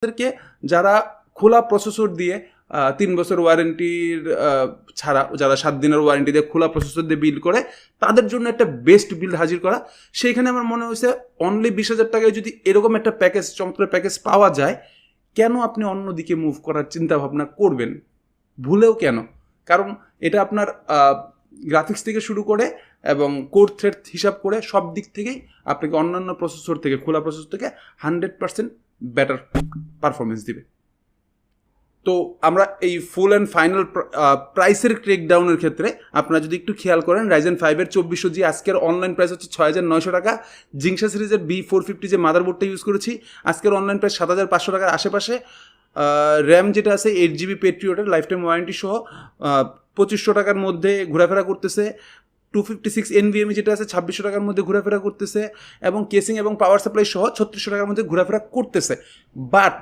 তাদেরকে যারা খোলা প্রসেসর দিয়ে 3 বছর ওয়ারেন্টির ছাড়া যারা 7 দিনের ওয়ারেন্টি দিয়ে খোলা প্রসেসর দিয়ে বিল্ড করে তাদের জন্য একটা বেস্ট বিল্ড হাজির করা। সেইখানে আমার মনে হয়েছে অনলি 20,000 টাকায় যদি এরকম একটা প্যাকেজ চমৎকার প্যাকেজ পাওয়া যায়, কেন আপনি অন্যদিকে মুভ করার চিন্তা ভাবনা করবেন ভুলেও কেন? কারণ এটা আপনার গ্রাফিক্স থেকে শুরু করে এবং কোর থ্রেড হিসাব করে সব দিক থেকেই আপনাকে অন্যান্য প্রসেসর থেকে খোলা প্রসেসর থেকে 100% বেটার পারফরমেন্স দিবে। তো আমরা এই ফুল অ্যান্ড ফাইনাল প্রাইসের ক্রেকডাউনের ক্ষেত্রে আপনারা যদি একটু খেয়াল করেন, রাইজেন 5-এর 2400G আজকের অনলাইন প্রাইস হচ্ছে 6,900 টাকা। জিংসা সিরিজের B450 যে মাদারবোর্ডটা ইউজ করেছি আজকের অনলাইন প্রাইস 7,500 টাকার আশেপাশে। র্যাম যেটা আছে 8GB পেট্রিয়টের লাইফ টাইম ওয়ারেন্টি সহ 2,500 টাকার মধ্যে ঘোরাফেরা করতেছে। 256 NVMe যেটা আছে 2,600 টাকার মধ্যে ঘোরাফেরা করতেছে এবং কেসিং এবং পাওয়ার সাপ্লাই সহ 3,600 টাকার মধ্যে ঘোরাফেরা করতেছে। বাট